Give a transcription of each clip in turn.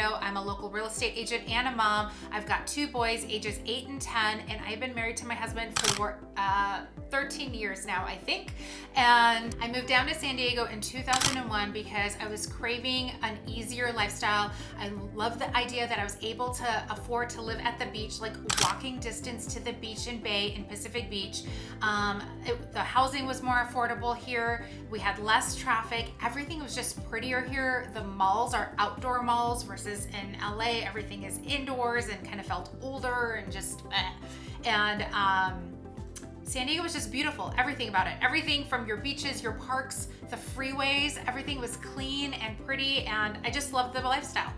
Benito. I'm a local real estate agent and a mom. I've got 2 boys, ages 8 and 10, and I've been married to my husband for 13 years now, I think. And I moved down to San Diego in 2001 because I was craving an easier lifestyle. I love the idea that I was able to afford to live at the beach, like walking distance to the beach and bay in Pacific Beach. The housing was more affordable here. We had less traffic. Everything was just prettier here. The malls are outdoor malls versus in LA, everything is indoors and kind of felt older and just San Diego was just beautiful, everything about it. Everything from your beaches, your parks, the freeways, everything was clean and pretty, and I just loved the lifestyle.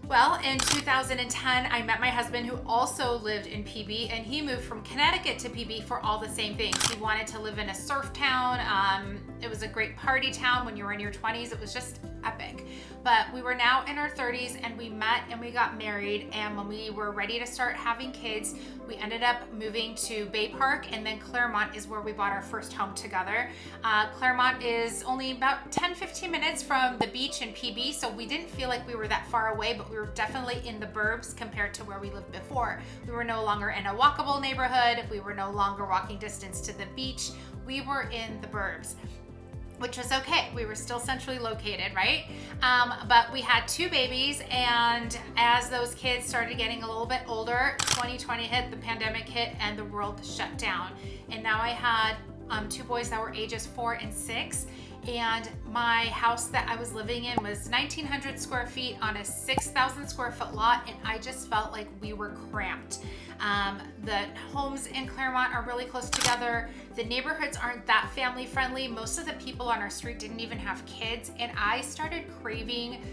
Well, in 2010, I met my husband who also lived in PB, and he moved from Connecticut to PB for all the same things. He wanted to live in a surf town. It was a great party town when you were in your 20s. It was just epic. But we were now in our 30s and we met and we got married, and when we were ready to start having kids, we ended up moving to Bay Park, and then Clairemont is where we bought our first home together. Clairemont is only about 10-15 minutes from the beach in PB, so we didn't feel like we were that far away, but we were definitely in the burbs compared to where we lived before. We were no longer in a walkable neighborhood. We were no longer walking distance to the beach. We were in the burbs, which was okay. We were still centrally located, right? But we had 2 babies, and as those kids started getting a little bit older, 2020 hit, the pandemic hit, and the world shut down. And now I had 2 boys that were ages 4 and 6, and my house that I was living in was 1,900 square feet on a 6,000 square foot lot, and I just felt like we were cramped. The homes in Clairemont are really close together. The neighborhoods aren't that family friendly. Most of the people on our street didn't even have kids, and I started craving,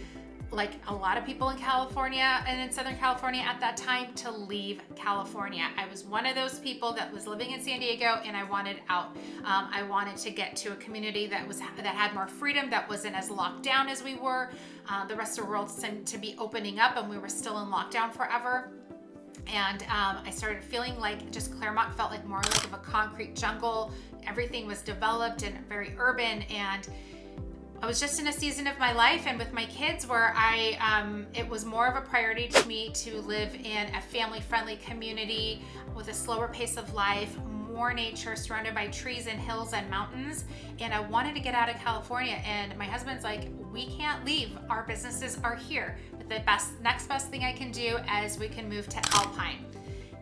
like a lot of people in California and in Southern California at that time, to leave California. I was one of those people that was living in San Diego and I wanted out. I wanted to get to a community that had more freedom, that wasn't as locked down as we were. The rest of the world seemed to be opening up and we were still in lockdown forever. And I started feeling like just Clairemont felt like more like of a concrete jungle. Everything was developed and very urban, and I was just in a season of my life and with my kids where it was more of a priority to me to live in a family-friendly community with a slower pace of life, more nature, surrounded by trees and hills and mountains. And I wanted to get out of California, and my husband's like, we can't leave. Our businesses are here. But the next best thing I can do is we can move to Alpine.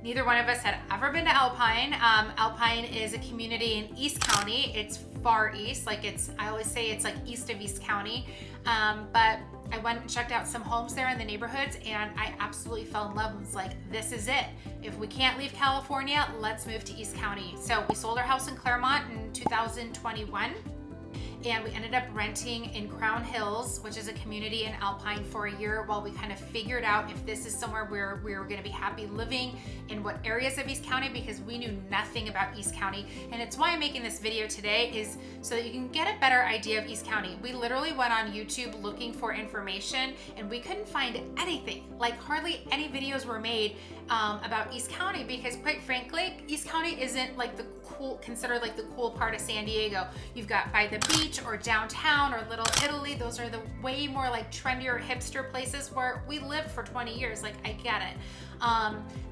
Neither one of us had ever been to Alpine. Alpine is a community in East County. It's far east, I always say it's like east of East County. But I went and checked out some homes there in the neighborhoods, and I absolutely fell in love and was like, this is it. If we can't leave California, let's move to East County. So we sold our house in Clairemont in 2021. And we ended up renting in Crown Hills, which is a community in Alpine, for a year while we kind of figured out if this is somewhere where we were going to be happy living, in what areas of East County, because we knew nothing about East County. And it's why I'm making this video today, is so that you can get a better idea of East County. We literally went on YouTube looking for information and we couldn't find anything. Like hardly any videos were made about East County, because quite frankly, East County isn't like considered like the cool part of San Diego. You've got by the beach or downtown or Little Italy. Those are the way more like trendier hipster places where we lived for 20 years. Like, I get it.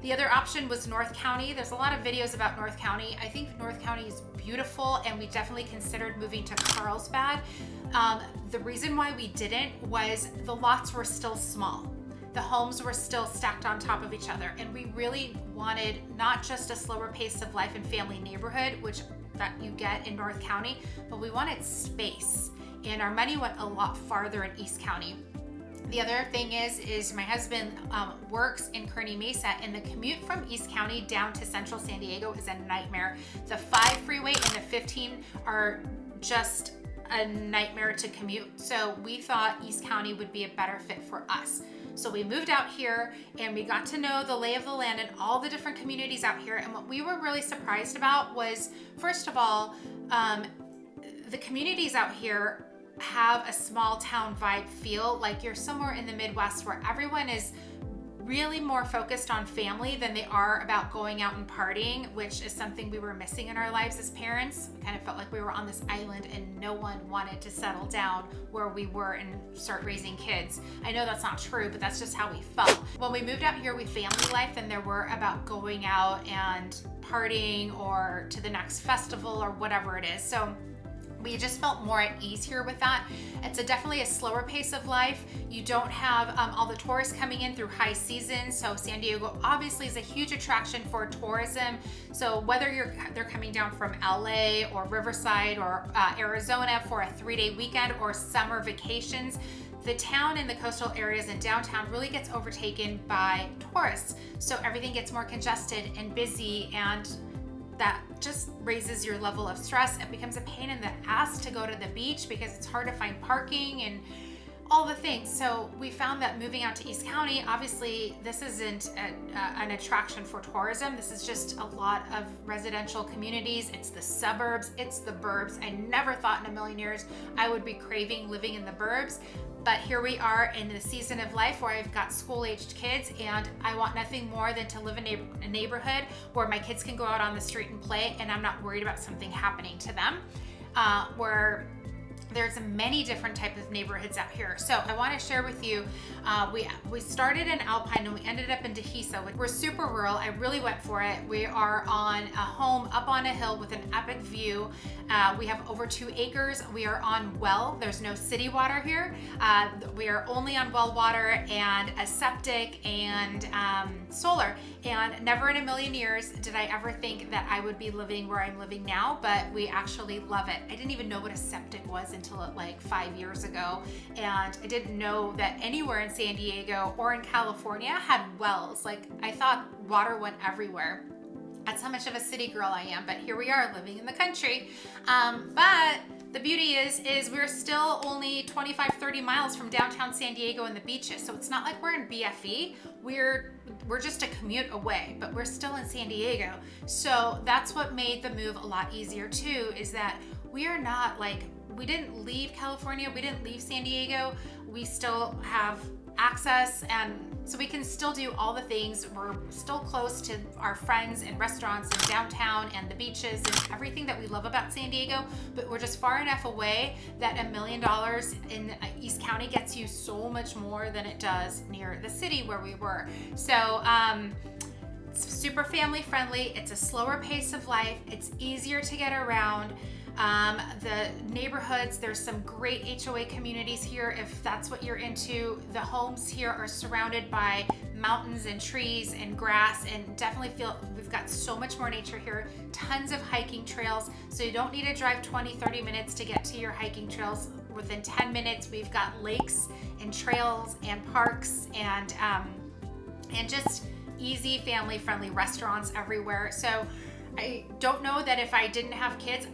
The other option was North County. There's a lot of videos about North County. I think North County is beautiful, and we definitely considered moving to Carlsbad. The reason why we didn't was the lots were still small. The homes were still stacked on top of each other, and we really wanted not just a slower pace of life and family neighborhood, which that you get in North County, but we wanted space, and our money went a lot farther in East County. The other thing is my husband works in Kearny Mesa, and the commute from East County down to Central San Diego is a nightmare. The 5 freeway and the 15 are just a nightmare to commute. So we thought East County would be a better fit for us. So we moved out here and we got to know the lay of the land and all the different communities out here. And what we were really surprised about was, first of all, the communities out here have a small town vibe feel, like you're somewhere in the Midwest where everyone is really more focused on family than they are about going out and partying, which is something we were missing in our lives as parents. We kind of felt like we were on this island and no one wanted to settle down where we were and start raising kids. I know that's not true, but that's just how we felt. When we moved out here with family life, then there were about going out and partying or to the next festival or whatever it is. So we just felt more at ease here with that. It's definitely a slower pace of life. You don't have all the tourists coming in through high season. So San Diego obviously is a huge attraction for tourism. So whether they're coming down from LA or Riverside or Arizona for a 3-day weekend or summer vacations, the town and the coastal areas and downtown really gets overtaken by tourists. So everything gets more congested and busy, and that just raises your level of stress. It becomes a pain in the ass to go to the beach because it's hard to find parking and all the things. So we found that moving out to East County, obviously this isn't an attraction for tourism. This is just a lot of residential communities. It's the suburbs, it's the burbs. I never thought in a million years I would be craving living in the burbs. But here we are in the season of life where I've got school-aged kids, and I want nothing more than to live in a neighborhood where my kids can go out on the street and play, and I'm not worried about something happening to them. Where there's many different types of neighborhoods out here. So I want to share with you, we started in Alpine and we ended up in Dehesa. We're super rural. I really went for it. We are on a home up on a hill with an epic view. We have over 2 acres. We are on well. There's no city water here. We are only on well water and a septic and solar. And never in a million years did I ever think that I would be living where I'm living now, but we actually love it. I didn't even know what a septic was until like 5 years ago. And I didn't know that anywhere in San Diego or in California had wells. Like, I thought water went everywhere. That's how much of a city girl I am, but here we are living in the country. But the beauty is we're still only 25, 30 miles from downtown San Diego and the beaches. So it's not like we're in BFE. We're just a commute away, but we're still in San Diego. So that's what made the move a lot easier too, is that we are not like, we didn't leave California, we didn't leave San Diego. We still have access, and so we can still do all the things. We're still close to our friends and restaurants and downtown and the beaches and everything that we love about San Diego, but we're just far enough away that $1 million in East County gets you so much more than it does near the city where we were. So it's super family friendly. It's a slower pace of life. It's easier to get around. The neighborhoods, there's some great HOA communities here if that's what you're into. The homes here are surrounded by mountains and trees and grass, and definitely feel we've got so much more nature here. Tons of hiking trails, so you don't need to drive 20-30 minutes to get to your hiking trails. Within 10 minutes we've got lakes and trails and parks and just easy family friendly restaurants everywhere. So I don't know that if I didn't have kids,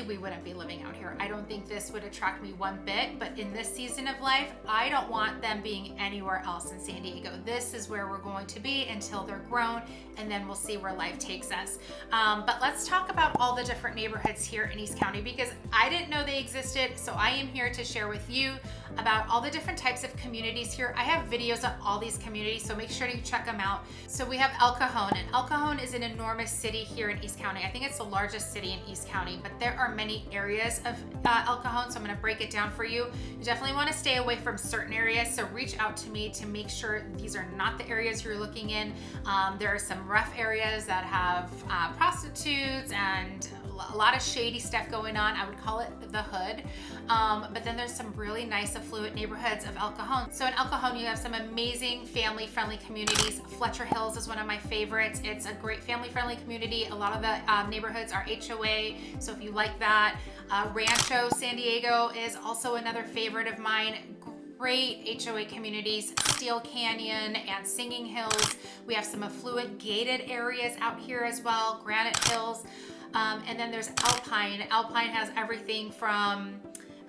we wouldn't be living out here. I don't think this would attract me one bit, but in this season of life, I don't want them being anywhere else in San Diego. This is where we're going to be until they're grown, and then we'll see where life takes us. But let's talk about all the different neighborhoods here in East County, because I didn't know they existed, so I am here to share with you about all the different types of communities here. I have videos on all these communities, so make sure you check them out. So we have El Cajon, and El Cajon is an enormous city here in East County. I think it's the largest city in East County, but there are many areas of El Cajon, so I'm gonna break it down for you. You definitely wanna stay away from certain areas, so reach out to me to make sure these are not the areas you're looking in. There are some rough areas that have prostitutes and a lot of shady stuff going on. I would call it the hood. But then there's some really nice affluent neighborhoods of El Cajon. So in El Cajon, you have some amazing family-friendly communities. Fletcher Hills is one of my favorites. It's a great family-friendly community. A lot of the neighborhoods are HOA, so if you like that. Rancho San Diego is also another favorite of mine. Great HOA communities, Steel Canyon and Singing Hills. We have some affluent gated areas out here as well, Granite Hills. And then there's Alpine. Alpine has everything from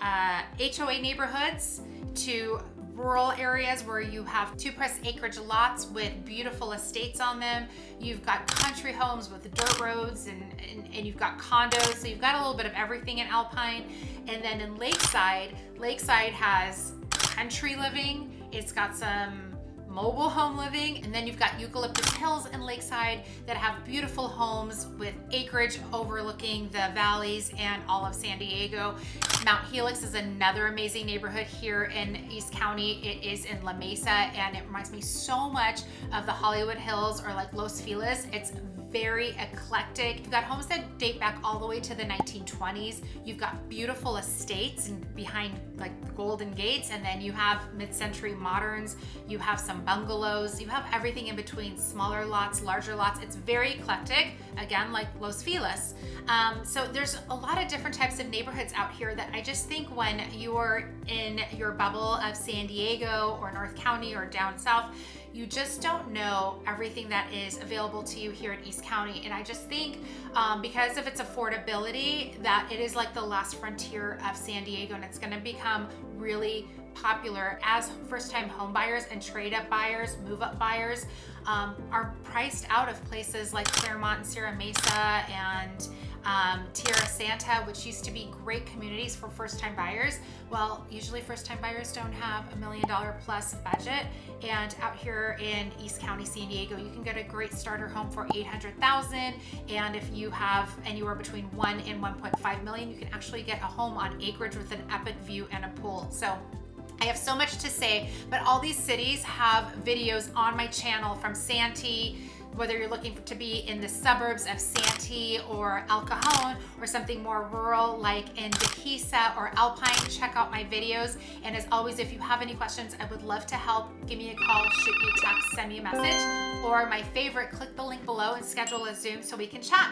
HOA neighborhoods to rural areas where you have 2+ acreage lots with beautiful estates on them. You've got country homes with dirt roads and you've got condos. So you've got a little bit of everything in Alpine. And then in Lakeside, Lakeside has country living. It's got some mobile home living. And then you've got Eucalyptus Hills and Lakeside that have beautiful homes with acreage overlooking the valleys and all of San Diego. Mount Helix is another amazing neighborhood here in East County. It is in La Mesa, and it reminds me so much of the Hollywood Hills or like Los Feliz. It's very eclectic. You've got homes that date back all the way to the 1920s. You've got beautiful estates and behind like the Golden Gates, and then you have mid-century moderns. You have some bungalows. You have everything in between, smaller lots, larger lots. It's very eclectic, again, like Los Feliz. So there's a lot of different types of neighborhoods out here that I just think when you're in your bubble of San Diego or North County or down south, you just don't know everything that is available to you here in East County. And I just think because of its affordability, that it is like the last frontier of San Diego, and it's gonna become really popular as first-time home buyers and trade-up buyers, move-up buyers are priced out of places like Clairemont and Sierra Mesa and Tierra Santa, which used to be great communities for first-time buyers. Well, usually first-time buyers don't have $1 million plus budget, and out here in East County, San Diego, you can get a great starter home for $800,000, and if you have anywhere between 1 and 1.5 million, you can actually get a home on acreage with an epic view and a pool. So I have so much to say, but all these cities have videos on my channel, from Santee, whether you're looking to be in the suburbs of Santee or El Cajon, or something more rural like in Dehesa or Alpine. Check out my videos. And as always, if you have any questions, I would love to help. Give me a call, shoot me a text, send me a message, or my favorite, click the link below and schedule a Zoom so we can chat.